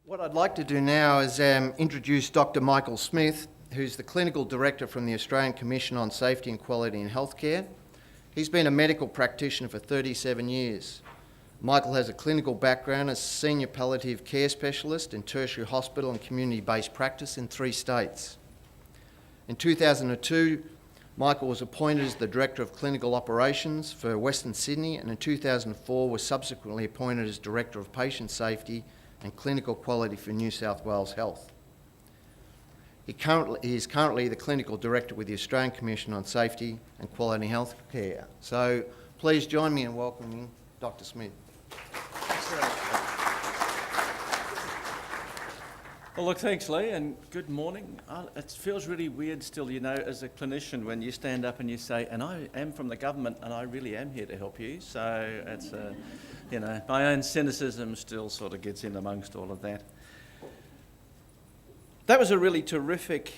What I'd like to do now is introduce Dr. Michael Smith, who's the Clinical Director from the Australian Commission on Safety and Quality in Healthcare. He's been a medical practitioner for 37 years. Michael has a clinical background as Senior Palliative Care Specialist in tertiary hospital and community-based practice in 3 states. In 2002, Michael was appointed as the Director of Clinical Operations for Western Sydney, and in 2004 was subsequently appointed as Director of Patient Safety and Clinical Quality for New South Wales Health. He is currently the Clinical Director with the Australian Commission on Safety and Quality in Healthcare. So please join me in welcoming Dr. Smith. Well, look, thanks, Lee, and good morning. It feels really weird still, as a clinician when you stand up and you say, and I am from the government and I really am here to help you. So it's, my own cynicism still sort of gets in amongst all of that. That was a really terrific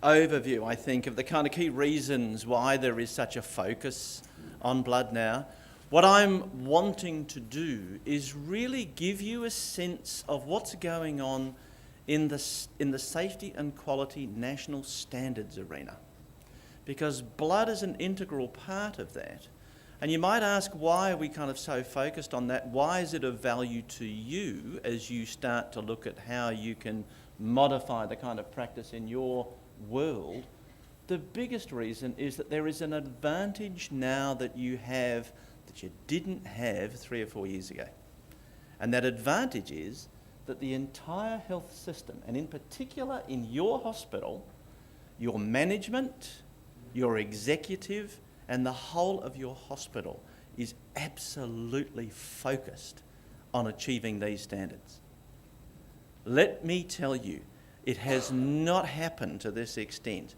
overview, I think, of the kind of key reasons why there is such a focus on blood now. What I'm wanting to do is really give you a sense of what's going on in the safety and quality national standards arena, because blood is an integral part of that. And you might ask, why are we kind of so focused on that? Why is it of value to you as you start to look at how you can modify the kind of practice in your world? The biggest reason is that there is an advantage now that you have that you didn't have 3 or 4 years ago. And that advantage is that the entire health system, and in particular in your hospital, your management, your executive, and the whole of your hospital is absolutely focused on achieving these standards. Let me tell you, it has not happened to this extent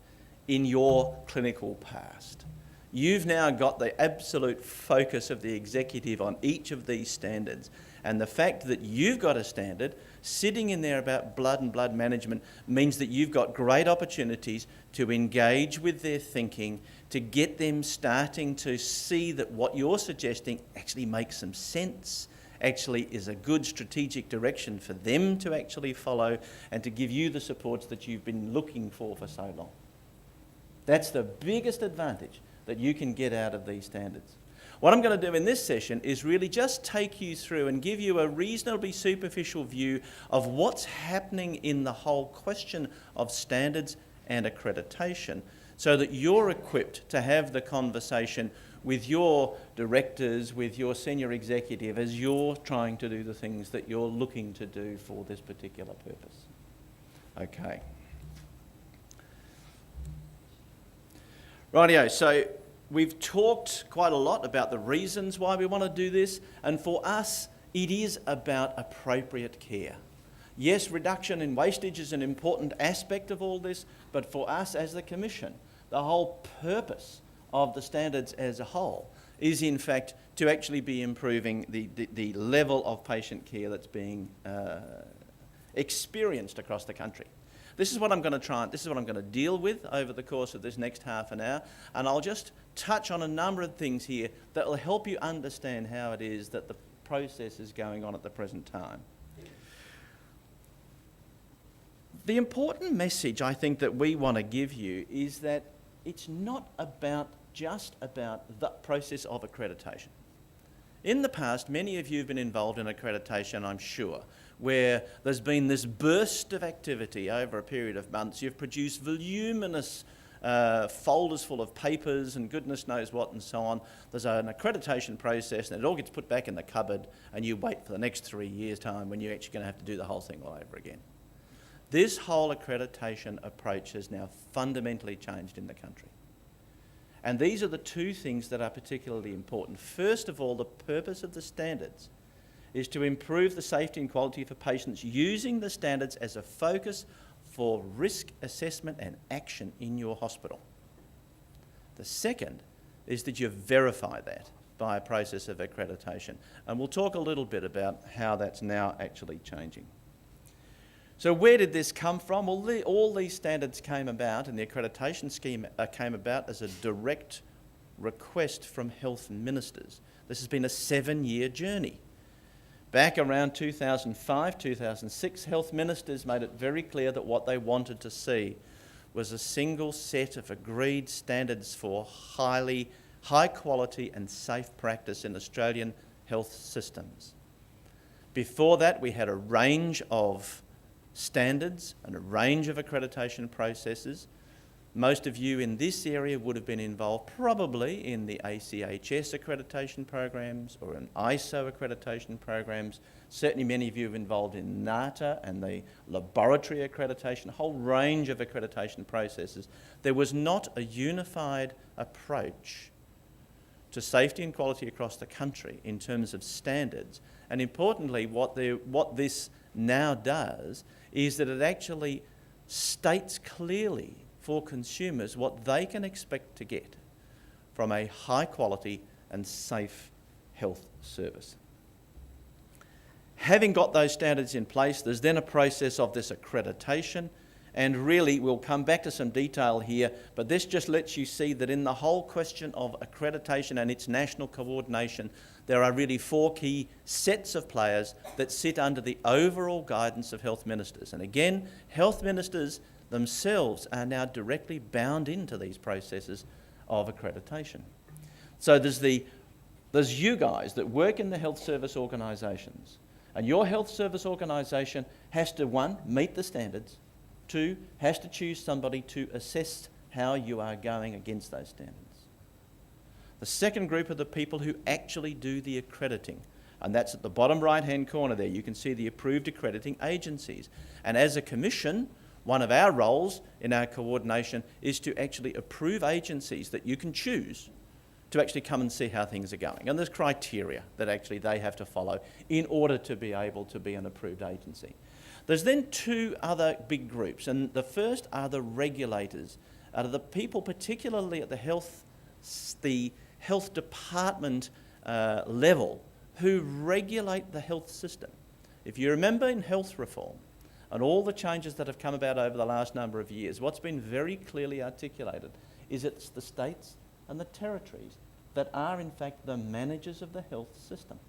in your clinical past. You've now got the absolute focus of the executive on each of these standards. And the fact that you've got a standard sitting in there about blood and blood management means that you've got great opportunities to engage with their thinking, to get them starting to see that what you're suggesting actually makes some sense, actually is a good strategic direction for them to actually follow, and to give you the supports that you've been looking for so long. That's the biggest advantage that you can get out of these standards. What I'm going to do in this session is really just take you through and give you a reasonably superficial view of what's happening in the whole question of standards and accreditation, so that you're equipped to have the conversation with your directors, with your senior executive, as you're trying to do the things that you're looking to do for this particular purpose. Okay. Rightio, so we've talked quite a lot about the reasons why we want to do this, and for us, it is about appropriate care. Yes, reduction in wastage is an important aspect of all this, but for us as the Commission, the whole purpose of the standards as a whole is in fact to actually be improving the level of patient care that's being experienced across the country. This is what I'm going to deal with over the course of this next half an hour, and I'll just touch on a number of things here that will help you understand how it is that the process is going on at the present time. The important message I think that we want to give you is that it's not just about the process of accreditation. In the past, many of you have been involved in accreditation, I'm sure, where there's been this burst of activity over a period of months. You've produced voluminous folders full of papers and goodness knows what and so on. There's an accreditation process and it all gets put back in the cupboard, and you wait for the next 3 years' time when you're actually going to have to do the whole thing all over again. This whole accreditation approach has now fundamentally changed in the country. And these are the 2 things that are particularly important. First of all, the purpose of the standards is to improve the safety and quality for patients, using the standards as a focus for risk assessment and action in your hospital. The second is that you verify that by a process of accreditation. And we'll talk a little bit about how that's now actually changing. So where did this come from? Well, all these standards came about, and the accreditation scheme came about as a direct request from health ministers. This has been a 7-year journey. Back around 2005, 2006, health ministers made it very clear that what they wanted to see was a single set of agreed standards for high quality and safe practice in Australian health systems. Before that, we had a range of standards and a range of accreditation processes. Most of you in this area would have been involved probably in the ACSQHC accreditation programs or in ISO accreditation programs. Certainly many of you have involved in NATA and the laboratory accreditation, a whole range of accreditation processes. There was not a unified approach to safety and quality across the country in terms of standards. And importantly, what this now does is that it actually states clearly for consumers what they can expect to get from a high quality and safe health service. Having got those standards in place, there's then a process of this accreditation, and really we'll come back to some detail here, but this just lets you see that in the whole question of accreditation and its national coordination, there are really four key sets of players that sit under the overall guidance of health ministers. And again, health ministers themselves are now directly bound into these processes of accreditation. So there's you guys that work in the health service organisations, and your health service organisation has to, one, meet the standards, two, has to choose somebody to assess how you are going against those standards. The second group are the people who actually do the accrediting, and that's at the bottom right-hand corner there. You can see the approved accrediting agencies. And as a commission, one of our roles in our coordination is to actually approve agencies that you can choose to actually come and see how things are going. And there's criteria that actually they have to follow in order to be able to be an approved agency. There's then two other big groups, and the first are the regulators, are the people particularly at the health department level who regulate the health system. If you remember in health reform, and all the changes that have come about over the last number of years, what's been very clearly articulated is it's the states and the territories that are in fact the managers of the health system.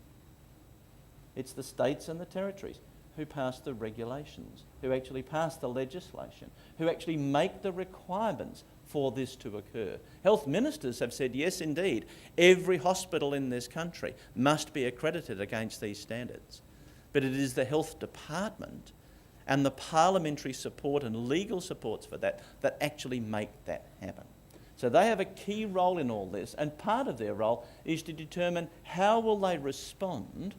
It's the states and the territories who pass the regulations, who actually pass the legislation, who actually make the requirements for this to occur. Health ministers have said, yes, indeed, every hospital in this country must be accredited against these standards. But it is the health department and the parliamentary support and legal supports for that actually make that happen. So they have a key role in all this, and part of their role is to determine how will they respond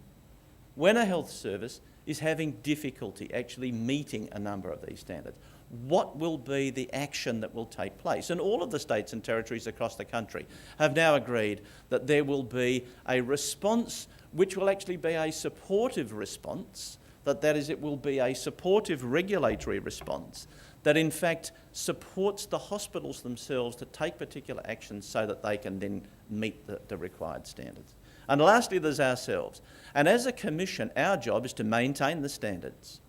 when a health service is having difficulty actually meeting a number of these standards. What will be the action that will take place? And all of the states and territories across the country have now agreed that there will be a response which will actually be a supportive response, that is, it will be a supportive regulatory response that in fact supports the hospitals themselves to take particular actions so that they can then meet the required standards. And lastly, there's ourselves. And as a commission, our job is to maintain the standards.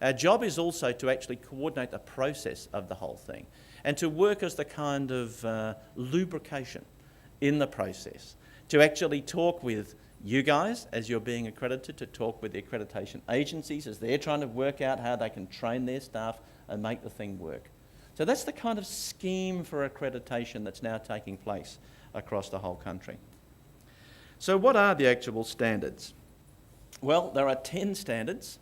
Our job is also to actually coordinate the process of the whole thing and to work as the kind of lubrication in the process, to actually talk with you guys as you're being accredited, to talk with the accreditation agencies as they're trying to work out how they can train their staff and make the thing work. So that's the kind of scheme for accreditation that's now taking place across the whole country. So what are the actual standards? Well, there are 10 standards,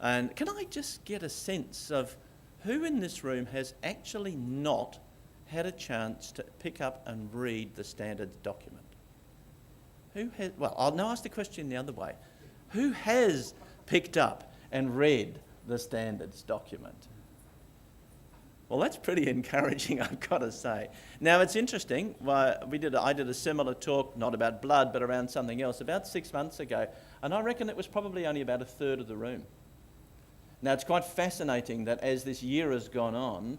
and can I just get a sense of who in this room has actually not had a chance to pick up and read the standards document? Who has, well, I'll now ask the question the other way. Who has picked up and read the standards document? Well, that's pretty encouraging, I've got to say. Now, it's interesting. I did a similar talk, not about blood, but around something else, about 6 months ago, and I reckon it was probably only about a third of the room. Now, it's quite fascinating that as this year has gone on,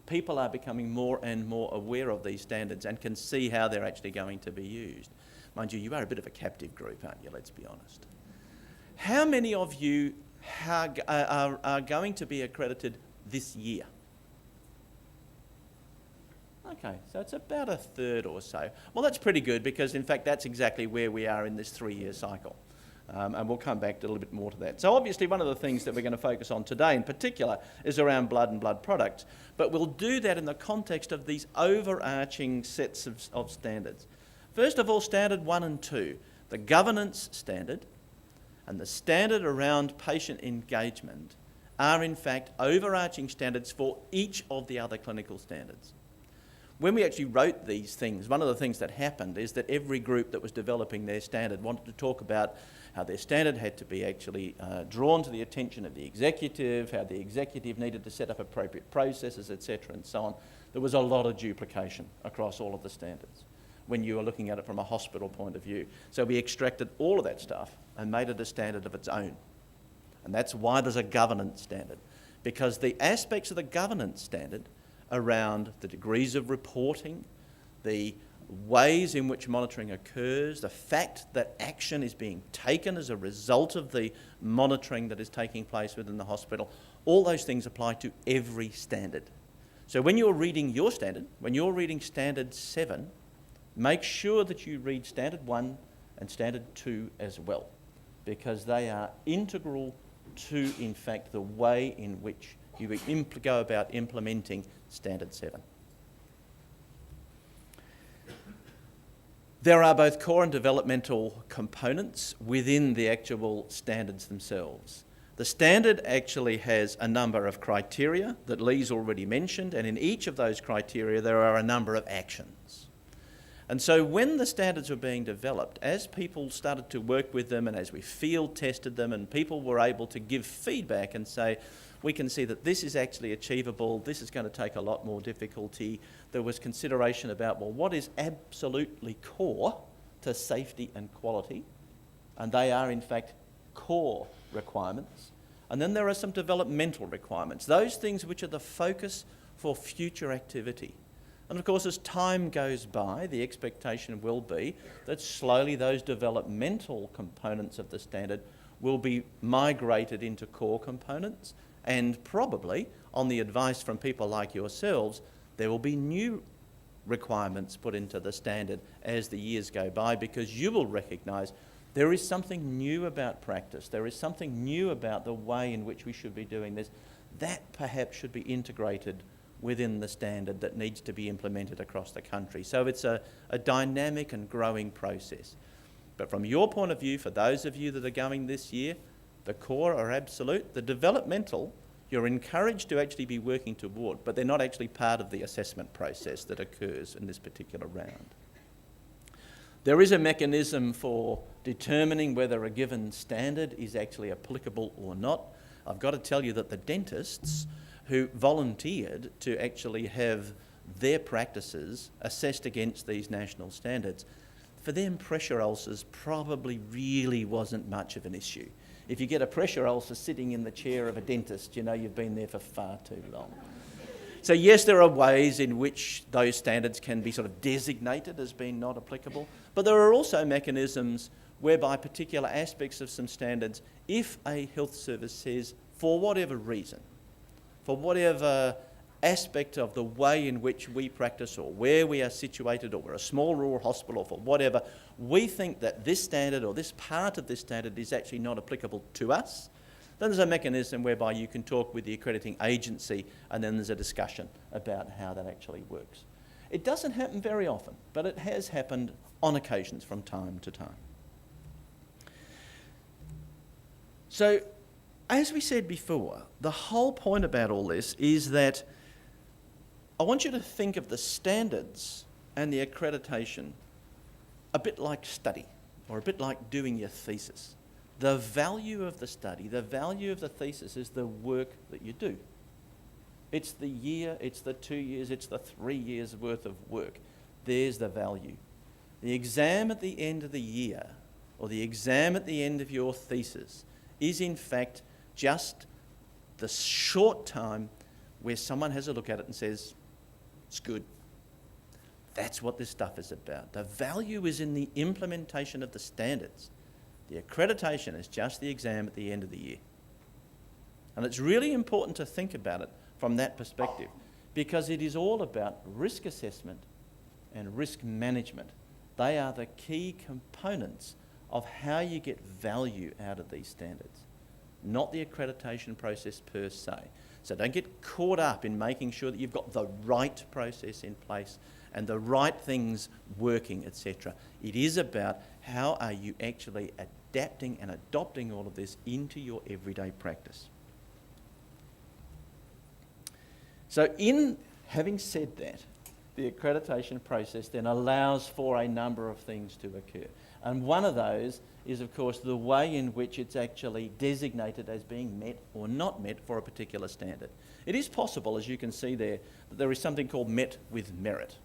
people are becoming more and more aware of these standards and can see how they're actually going to be used. Mind you, you are a bit of a captive group, aren't you? Let's be honest. How many of you are going to be accredited this year? Okay, so it's about a third or so. Well, that's pretty good because, in fact, that's exactly where we are in this 3-year cycle. And we'll come back to a little bit more to that. So obviously one of the things that we're going to focus on today in particular is around blood and blood products, but we'll do that in the context of these overarching sets of standards. First of all, standard 1 and 2, the governance standard and the standard around patient engagement are in fact overarching standards for each of the other clinical standards. When we actually wrote these things, one of the things that happened is that every group that was developing their standard wanted to talk about how their standard had to be actually drawn to the attention of the executive, how the executive needed to set up appropriate processes, etc., and so on. There was a lot of duplication across all of the standards when you were looking at it from a hospital point of view. So we extracted all of that stuff and made it a standard of its own. And that's why there's a governance standard, because the aspects of the governance standard around the degrees of reporting, the ways in which monitoring occurs, the fact that action is being taken as a result of the monitoring that is taking place within the hospital, all those things apply to every standard. So when you're reading your standard, when you're reading standard 7, make sure that you read standard 1 and standard 2 as well, because they are integral to, in fact, the way in which you go about implementing standard 7. There are both core and developmental components within the actual standards themselves. The standard actually has a number of criteria that Lee's already mentioned, and in each of those criteria there are a number of actions. And so when the standards were being developed, as people started to work with them and as we field tested them and people were able to give feedback and say, we can see that this is actually achievable, this is going to take a lot more difficulty, there was consideration about, well, what is absolutely core to safety and quality? And they are, in fact, core requirements. And then there are some developmental requirements, those things which are the focus for future activity. And of course, as time goes by, the expectation will be that slowly those developmental components of the standard will be migrated into core components, and probably, on the advice from people like yourselves, there will be new requirements put into the standard as the years go by, because you will recognise there is something new about practice, there is something new about the way in which we should be doing this, that perhaps should be integrated within the standard that needs to be implemented across the country. So it's a dynamic and growing process. But from your point of view, for those of you that are going this year, the core are absolute. The developmental, you're encouraged to actually be working toward, but they're not actually part of the assessment process that occurs in this particular round. There is a mechanism for determining whether a given standard is actually applicable or not. I've got to tell you that the dentists who volunteered to actually have their practices assessed against these national standards, for them pressure ulcers probably really wasn't much of an issue. If you get a pressure ulcer sitting in the chair of a dentist, you know you've been there for far too long. So yes, there are ways in which those standards can be sort of designated as being not applicable, but there are also mechanisms whereby particular aspects of some standards, if a health service says, for whatever reason, for whatever aspect of the way in which we practice or where we are situated, or we're a small rural hospital, or for whatever, we think that this standard or this part of this standard is actually not applicable to us, then there's a mechanism whereby you can talk with the accrediting agency, and then there's a discussion about how that actually works. It doesn't happen very often, but it has happened on occasions from time to time. So, as we said before, the whole point about all this is that I want you to think of the standards and the accreditation a bit like study, or a bit like doing your thesis. The value of the study, the value of the thesis is the work that you do. It's the year, it's the 2 years, it's the 3 years worth of work. There's the value. The exam at the end of the year, or the exam at the end of your thesis, is in fact just the short time where someone has a look at it and says, it's good. That's what this stuff is about. The value is in the implementation of the standards. The accreditation is just the exam at the end of the year. And it's really important to think about it from that perspective, because it is all about risk assessment and risk management. They are the key components of how you get value out of these standards, not the accreditation process per se. So don't get caught up in making sure that you've got the right process in place and the right things working, etc. It is about how are you actually adapting and adopting all of this into your everyday practice. So in having said that, the accreditation process then allows for a number of things to occur. And one of those is, of course, the way in which it's actually designated as being met or not met for a particular standard. It is possible, as you can see there, that there is something called met with merit.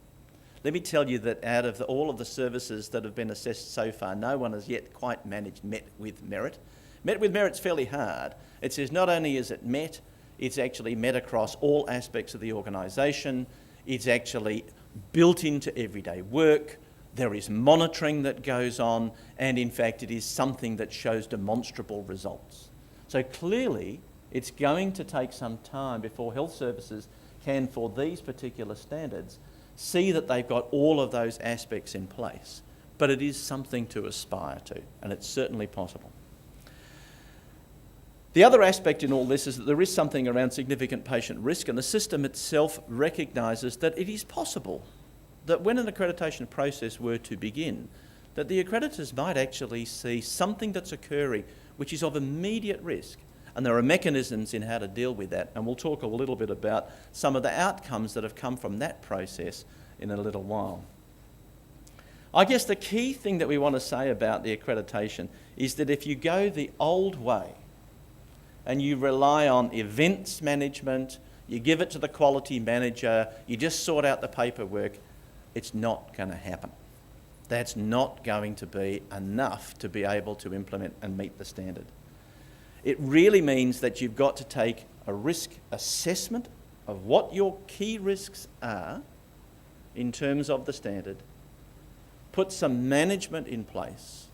Let me tell you that out of all of the services that have been assessed so far, no one has yet quite managed met with merit. Met with merit's fairly hard. It says not only is it met, it's actually met across all aspects of the organisation. It's actually built into everyday work. There is monitoring that goes on, and in fact it is something that shows demonstrable results. So clearly it's going to take some time before health services can, for these particular standards, see that they've got all of those aspects in place. But it is something to aspire to, and it's certainly possible. The other aspect in all this is that there is something around significant patient risk, and the system itself recognises that it is possible that when an accreditation process were to begin, that the accreditors might actually see something that's occurring which is of immediate risk. And there are mechanisms in how to deal with that, and we'll talk a little bit about some of the outcomes that have come from that process in a little while. I guess the key thing that we want to say about the accreditation is that if you go the old way and you rely on events management, you give it to the quality manager, you just sort out the paperwork, it's not going to happen. That's not going to be enough to be able to implement and meet the standard. It really means that you've got to take a risk assessment of what your key risks are in terms of the standard, put some management in place,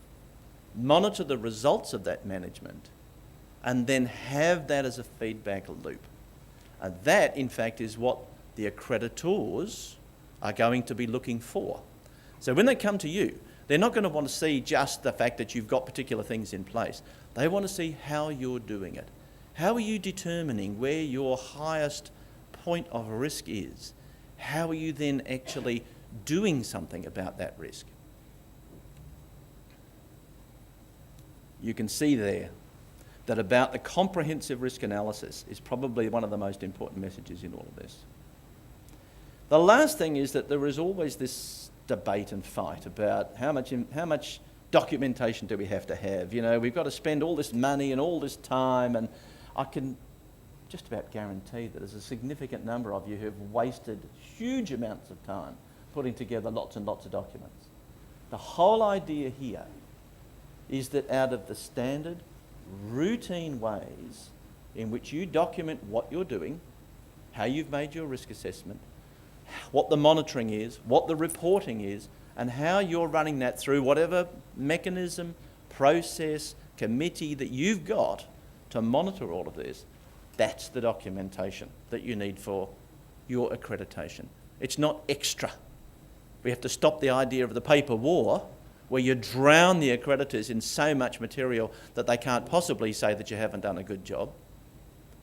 monitor the results of that management, and then have that as a feedback loop. And that, in fact, is what the accreditors are going to be looking for. So when they come to you, they're not going to want to see just the fact that you've got particular things in place. They want to see how you're doing it. How are you determining where your highest point of risk is? How are you then actually doing something about that risk? You can see there that about the comprehensive risk analysis is probably one of the most important messages in all of this. The last thing is that there is always this debate and fight about how much documentation do we have to have. You know, we've got to spend all this money and all this time, and I can just about guarantee that there's a significant number of you who have wasted huge amounts of time putting together lots and lots of documents. The whole idea here is that out of the standard, routine ways in which you document what you're doing, how you've made your risk assessment, what the monitoring is, what the reporting is, and how you're running that through whatever mechanism, process, committee that you've got to monitor all of this, that's the documentation that you need for your accreditation. It's not extra. We have to stop the idea of the paper war where you drown the accreditors in so much material that they can't possibly say that you haven't done a good job.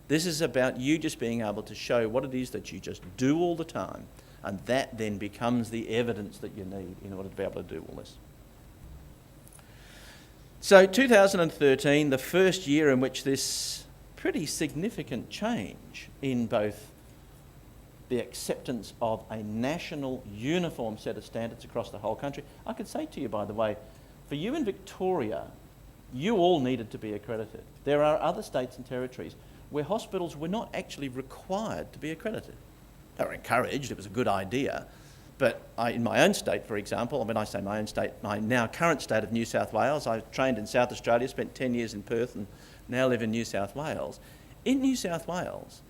This is about you just being able to show what it is that you just do all the time, and that then becomes the evidence that you need in order to be able to do all this. So 2013, the first year in which this pretty significant change in both the acceptance of a national uniform set of standards across the whole country. I could say to you, by the way, for you in Victoria, you all needed to be accredited. There are other states and territories where hospitals were not actually required to be accredited. They were encouraged, it was a good idea, but in my own state, for example, when I say my own state, my now current state of New South Wales, I trained in South Australia, spent 10 years in Perth and now live in New South Wales. In New South Wales,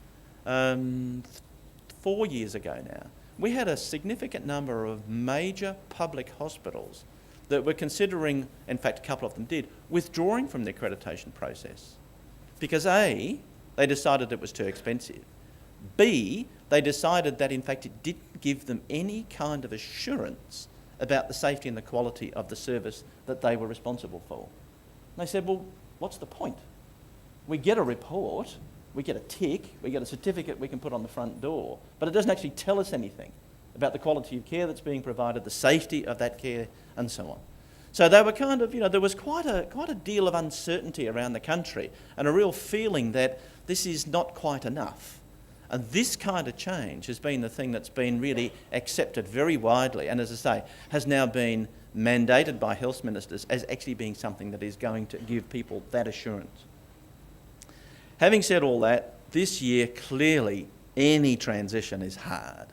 4 years ago now, we had a significant number of major public hospitals that were considering, in fact a couple of them did, withdrawing from the accreditation process. Because A, they decided it was too expensive. B, they decided that in fact it didn't give them any kind of assurance about the safety and the quality of the service that they were responsible for. And they said, well, what's the point? We get a report, we get a tick, we get a certificate we can put on the front door, but it doesn't actually tell us anything about the quality of care that's being provided, the safety of that care, and so on. So they were kind of, there was quite a deal of uncertainty around the country and a real feeling that this is not quite enough. And this kind of change has been the thing that's been really accepted very widely, and as I say, has now been mandated by health ministers as actually being something that is going to give people that assurance. Having said all that, this year clearly any transition is hard.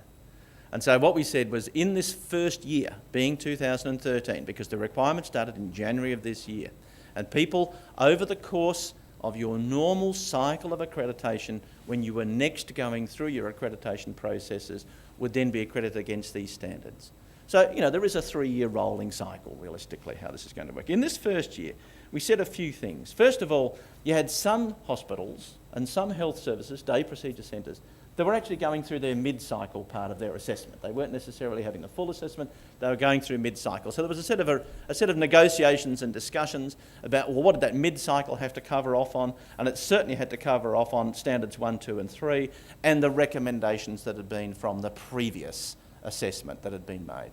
And so what we said was in this first year, being 2013, because the requirement started in January of this year, and people over the course of your normal cycle of accreditation, when you were next going through your accreditation processes, would then be accredited against these standards. So, there is a 3-year rolling cycle, realistically, how this is going to work. In this first year, we said a few things. First of all, you had some hospitals and some health services, day procedure centres, that were actually going through their mid-cycle part of their assessment. They weren't necessarily having the full assessment, they were going through mid-cycle. So there was a set of negotiations and discussions about, well, what did that mid-cycle have to cover off on? And it certainly had to cover off on standards 1, 2 and 3, and the recommendations that had been from the previous assessment that had been made.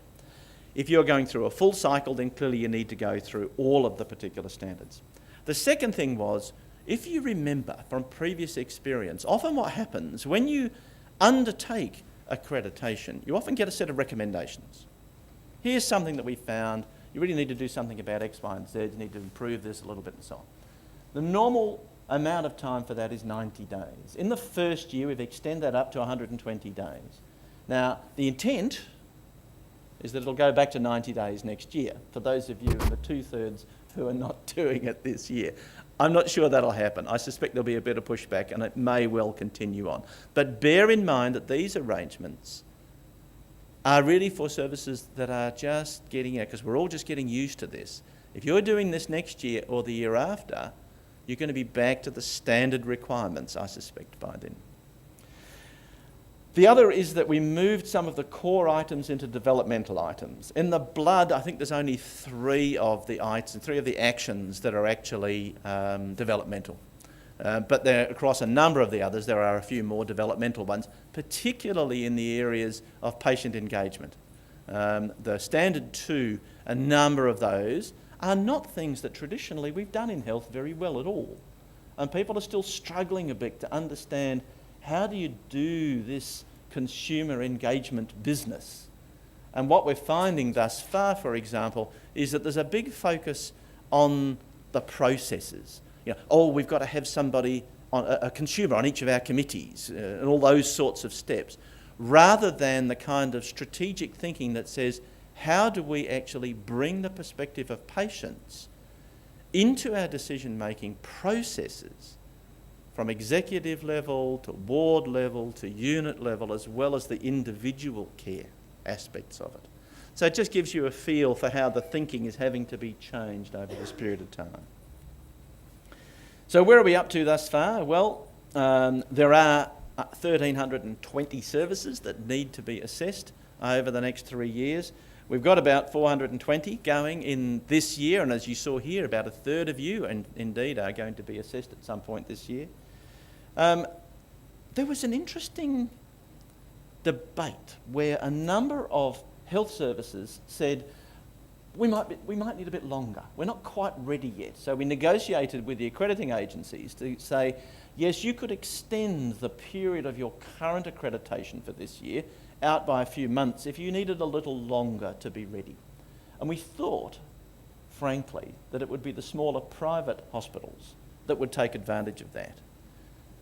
If you're going through a full cycle, then clearly you need to go through all of the particular standards. The second thing was, if you remember from previous experience, often what happens when you undertake accreditation, you often get a set of recommendations. Here's something that we found. You really need to do something about X, Y, and Z. You need to improve this a little bit and so on. The normal amount of time for that is 90 days. In the first year, we've extended that up to 120 days. Now, the intent is that it'll go back to 90 days next year, for those of you in the 2/3 who are not doing it this year. I'm not sure that'll happen. I suspect there'll be a bit of pushback and it may well continue on. But bear in mind that these arrangements are really for services that are just getting out, because we're all just getting used to this. If you're doing this next year or the year after, you're going to be back to the standard requirements, I suspect, by then. The other is that we moved some of the core items into developmental items. In the blood, I think there's only 3 of the items, 3 of the actions that are actually developmental. But across a number of the others, there are a few more developmental ones, particularly in the areas of patient engagement. The standard 2, a number of those are not things that traditionally we've done in health very well at all. And people are still struggling a bit to understand, how do you do this consumer engagement business? And what we're finding thus far, for example, is that there's a big focus on the processes. We've got to have somebody, a consumer on each of our committees, and all those sorts of steps, rather than the kind of strategic thinking that says, how do we actually bring the perspective of patients into our decision-making processes, from executive level to ward level to unit level, as well as the individual care aspects of it. So it just gives you a feel for how the thinking is having to be changed over this period of time. So where are we up to thus far? Well, there are 1,320 services that need to be assessed over the next 3 years. We've got about 420 going in this year, and as you saw here, about 1/3 of you, and indeed, are going to be assessed at some point this year. There was an interesting debate where a number of health services said, we might need a bit longer. We're not quite ready yet. So we negotiated with the accrediting agencies to say, yes, you could extend the period of your current accreditation for this year out by a few months if you needed a little longer to be ready. And we thought, frankly, that it would be the smaller private hospitals that would take advantage of that.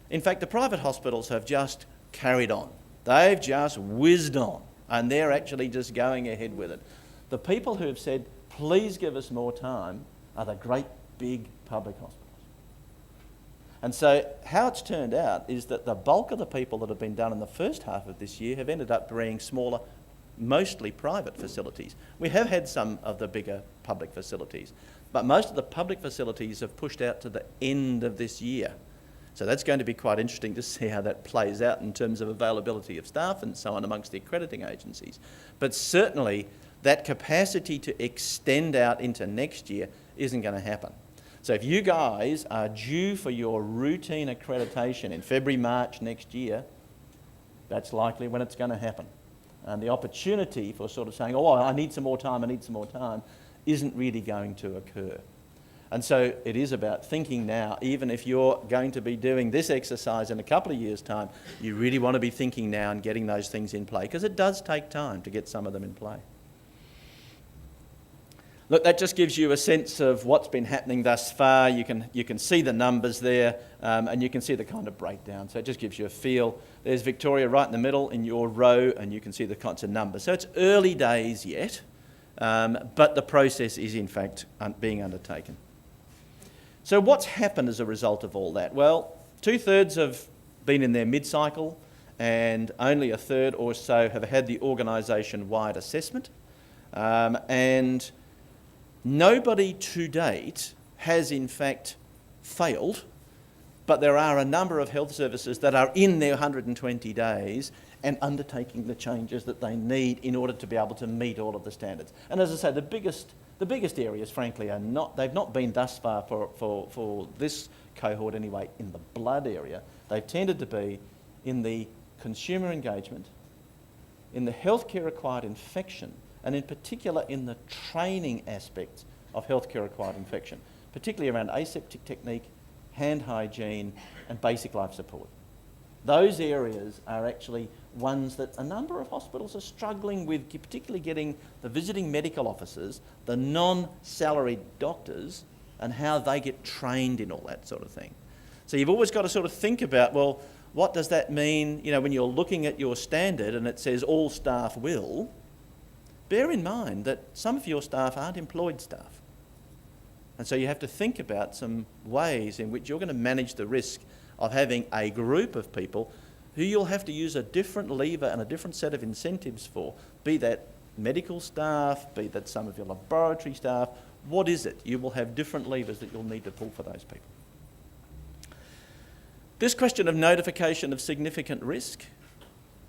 In fact, the private hospitals have just carried on. They've just whizzed on, and they're actually just going ahead with it. The people who have said, please give us more time, are the great big public hospitals. And so how it's turned out is that the bulk of the people that have been done in the first half of this year have ended up being smaller, mostly private facilities. We have had some of the bigger public facilities, but most of the public facilities have pushed out to the end of this year. So that's going to be quite interesting to see how that plays out in terms of availability of staff and so on amongst the accrediting agencies. But certainly that capacity to extend out into next year isn't going to happen. So if you guys are due for your routine accreditation in February, March next year, that's likely when it's going to happen. And the opportunity for sort of saying, oh, I need some more time, isn't really going to occur. And so it is about thinking now, even if you're going to be doing this exercise in a couple of years' time, you really want to be thinking now and getting those things in play, because it does take time to get some of them in play. Look, that just gives you a sense of what's been happening thus far. You can see the numbers there, and you can see the kind of breakdown. So it just gives you a feel. There's Victoria right in the middle in your row, and you can see the kinds of numbers. So it's early days yet, but the process is in fact being undertaken. So what's happened as a result of all that? Well, 2/3 have been in their mid-cycle, and only 1/3 or so have had the organisation-wide assessment. And nobody to date has in fact failed, but there are a number of health services that are in their 120 days and undertaking the changes that they need in order to be able to meet all of the standards. And as I say, the biggest areas, frankly, they've not been thus far for this cohort anyway in the blood area. They've tended to be in the consumer engagement, in the healthcare acquired infection, and in particular in the training aspects of healthcare acquired infection, particularly around aseptic technique, hand hygiene, and basic life support. Those areas are actually ones that a number of hospitals are struggling with, particularly getting the visiting medical officers, the non-salaried doctors, and how they get trained in all that sort of thing. So you've always got to sort of think about, well, what does that mean, when you're looking at your standard and it says all staff will, bear in mind that some of your staff aren't employed staff. And so you have to think about some ways in which you're going to manage the risk of having a group of people who you'll have to use a different lever and a different set of incentives for, be that medical staff, be that some of your laboratory staff. What is it? You will have different levers that you'll need to pull for those people. This question of notification of significant risk,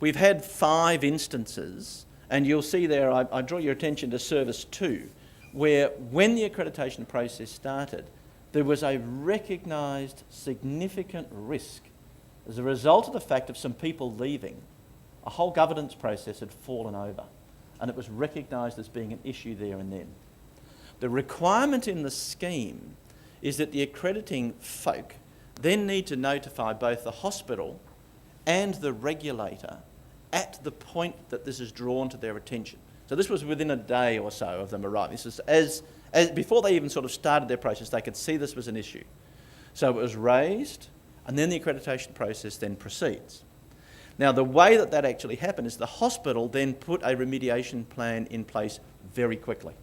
we've had 5 instances, and you'll see there, I draw your attention to Service 2, where when the accreditation process started, there was a recognised significant risk as a result of the fact of some people leaving. A whole governance process had fallen over, and it was recognised as being an issue there and then. The requirement in the scheme is that the accrediting folk then need to notify both the hospital and the regulator at the point that this is drawn to their attention. So this was within a day or so of them arriving. This is as before they even sort of started their process, they could see this was an issue. So it was raised, and then the accreditation process then proceeds. Now, the way that actually happened is the hospital then put a remediation plan in place very quickly.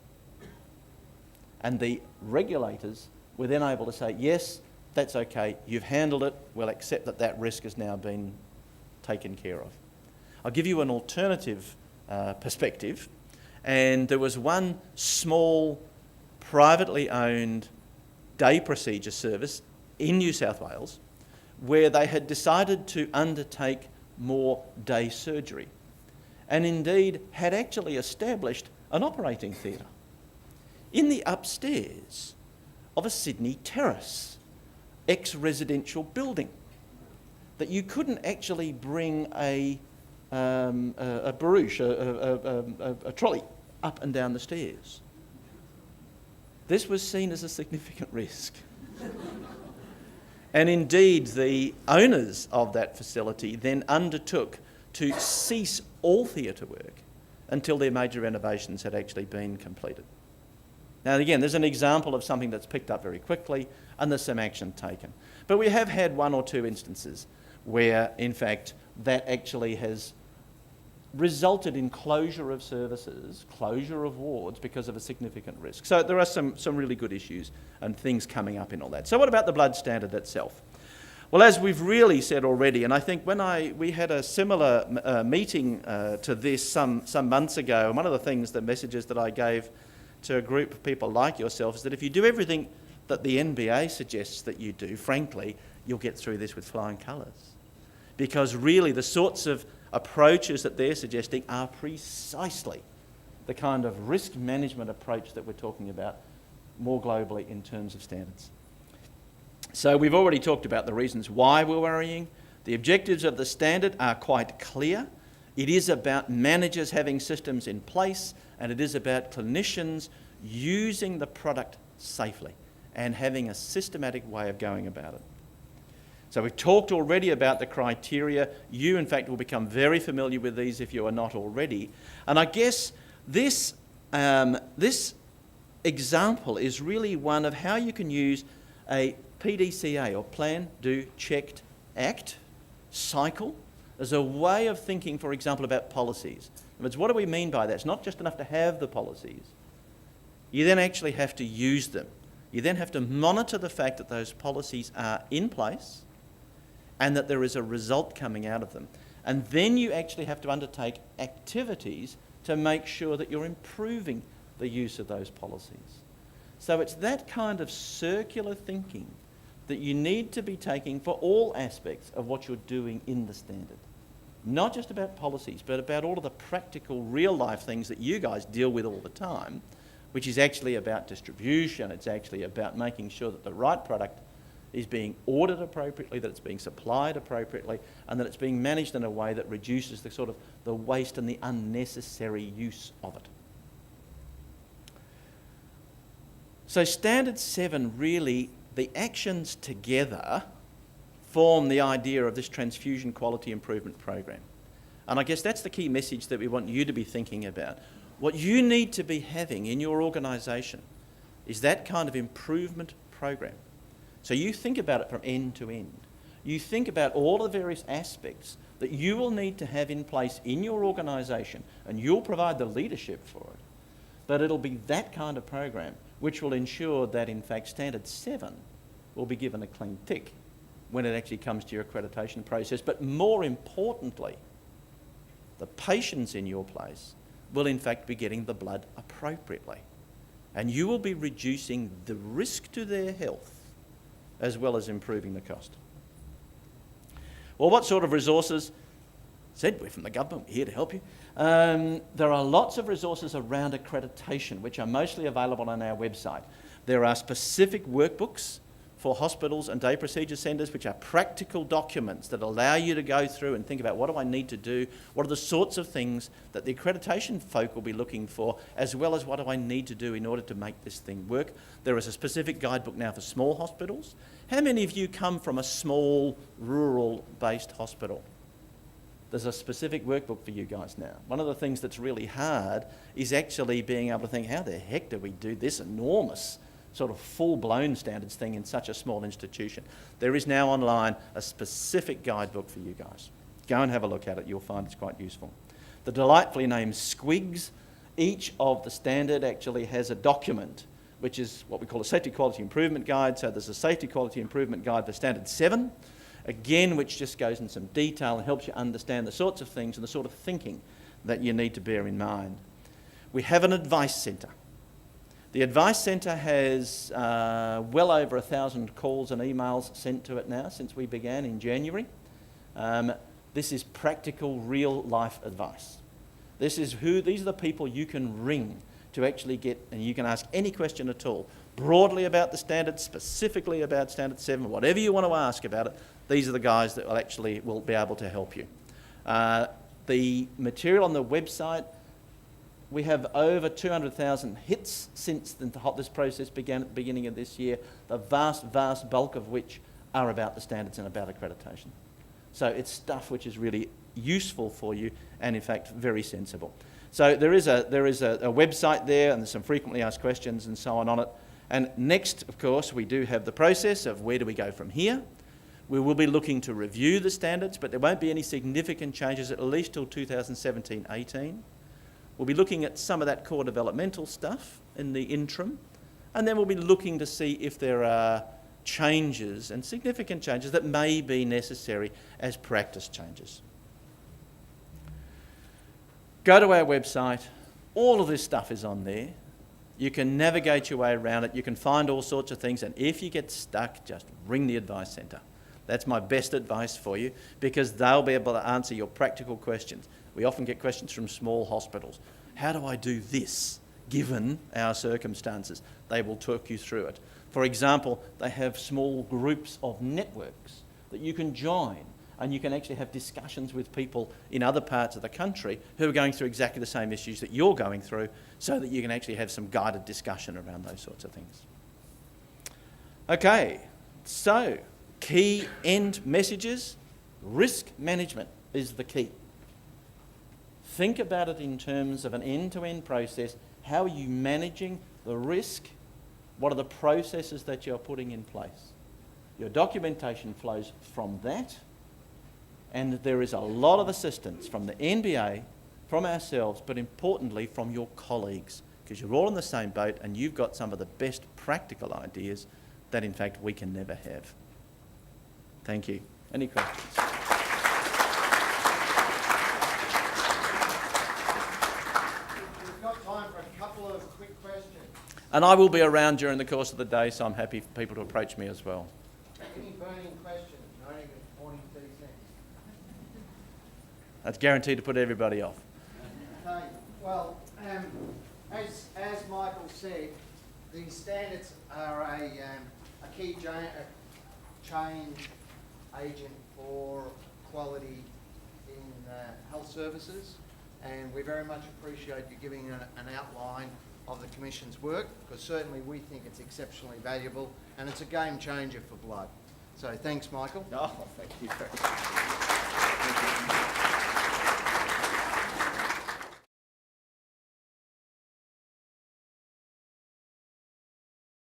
And the regulators were then able to say, yes, that's okay, you've handled it, we'll accept that that risk has now been taken care of. I'll give you an alternative perspective. And there was one small, privately owned day procedure service in New South Wales where they had decided to undertake more day surgery, and indeed had actually established an operating theatre in the upstairs of a Sydney terrace, ex-residential building, that you couldn't actually bring a barouche, a trolley up and down the stairs. This was seen as a significant risk. And indeed, the owners of that facility then undertook to cease all theatre work until their major renovations had actually been completed. Now again, there's an example of something that's picked up very quickly, and there's some action taken. But we have had 1 or 2 instances where, in fact, that actually has resulted in closure of services, closure of wards because of a significant risk. So there are some really good issues and things coming up in all that. So what about the blood standard itself? Well, as we've really said already, and I think when we had a similar meeting to this some months ago, and one of the things, the messages that I gave to a group of people like yourself is that if you do everything that the NBA suggests that you do, frankly, you'll get through this with flying colours. Because really the sorts of approaches that they're suggesting are precisely the kind of risk management approach that we're talking about more globally in terms of standards. So we've already talked about the reasons why we're worrying. The objectives of the standard are quite clear. It is about managers having systems in place, and it is about clinicians using the product safely and having a systematic way of going about it. So we've talked already about the criteria. You, in fact, will become very familiar with these if you are not already. And I guess this example is really one of how you can use a PDCA, or Plan, Do, Checked, Act, cycle, as a way of thinking, for example, about policies. In other words, what do we mean by that? It's not just enough to have the policies. You then actually have to use them. You then have to monitor the fact that those policies are in place and that there is a result coming out of them. And then you actually have to undertake activities to make sure that you're improving the use of those policies. So it's that kind of circular thinking that you need to be taking for all aspects of what you're doing in the standard. Not just about policies, but about all of the practical, real-life things that you guys deal with all the time, which is actually about distribution. It's actually about making sure that the right product is being ordered appropriately, that it's being supplied appropriately, and that it's being managed in a way that reduces the sort of the waste and the unnecessary use of it. So Standard 7 really, the actions together form the idea of this transfusion quality improvement program. And I guess that's the key message that we want you to be thinking about. What you need to be having in your organisation is that kind of improvement program. So you think about it from end to end. You think about all the various aspects that you will need to have in place in your organisation, and you'll provide the leadership for it. But it'll be that kind of program which will ensure that, in fact, Standard 7 will be given a clean tick when it actually comes to your accreditation process. But more importantly, the patients in your place will, in fact, be getting the blood appropriately. And you will be reducing the risk to their health as well as improving the cost. Well, what sort of resources? Said we're from the government, we're here to help you. There are lots of resources around accreditation, which are mostly available on our website. There are specific workbooks for hospitals and day procedure centres, which are practical documents that allow you to go through and think about, what do I need to do? What are the sorts of things that the accreditation folk will be looking for, as well as what do I need to do in order to make this thing work? There is a specific guidebook now for small hospitals. How many of you come from a small, rural-based hospital? There's a specific workbook for you guys now. One of the things that's really hard is actually being able to think, how the heck do we do this enormous sort of full-blown standards thing in such a small institution? There is now online a specific guidebook for you guys. Go and have a look at it. You'll find it's quite useful. The delightfully named SQHS, each of the standard actually has a document, which is what we call a Safety Quality Improvement Guide. So there's a Safety Quality Improvement Guide for Standard 7, again, which just goes in some detail and helps you understand the sorts of things and the sort of thinking that you need to bear in mind. We have an advice centre. The Advice Centre has well over 1,000 calls and emails sent to it now since we began in January. This is practical, real-life advice. These are the people you can ring to actually get, and you can ask any question at all, broadly about the standard, specifically about Standard 7, whatever you want to ask about it. These are the guys that will be able to help you. The material on the website, we have over 200,000 hits since this process began at the beginning of this year, the vast, vast bulk of which are about the standards and about accreditation. So it's stuff which is really useful for you and, in fact, very sensible. So there is a website there, and there's some frequently asked questions and so on it. And next, of course, we do have the process of where do we go from here. We will be looking to review the standards, but there won't be any significant changes at least till 2017-18. We'll be looking at some of that core developmental stuff in the interim, and then we'll be looking to see if there are changes and significant changes that may be necessary as practice changes. Go to our website. All of this stuff is on there. You can navigate your way around it. You can find all sorts of things, and if you get stuck, just ring the Advice Centre. That's my best advice for you, because they'll be able to answer your practical questions. We often get questions from small hospitals. how do I do this given our circumstances? They will talk you through it. For example, they have small groups of networks that you can join, and you can actually have discussions with people in other parts of the country who are going through exactly the same issues that you're going through, so that you can actually have some guided discussion around those sorts of things. Okay, so key end messages. Risk management is the key. Think about it in terms of an end-to-end process. How are you managing the risk? What are the processes that you're putting in place? Your documentation flows from that, and there is a lot of assistance from the NBA, from ourselves, but importantly from your colleagues, because you're all in the same boat and you've got some of the best practical ideas that in fact we can never have. Thank you. Any questions? We've got time for a couple of quick questions. And I will be around during the course of the day, so I'm happy for people to approach me as well. Any burning questions? Not even 40 cents. That's guaranteed to put everybody off. Okay. Well, as Michael said, the standards are a key change agent for quality in health services, and we very much appreciate you giving an outline of the Commission's work, because certainly we think it's exceptionally valuable and it's a game changer for blood. So thanks, Michael. Oh, thank you very much.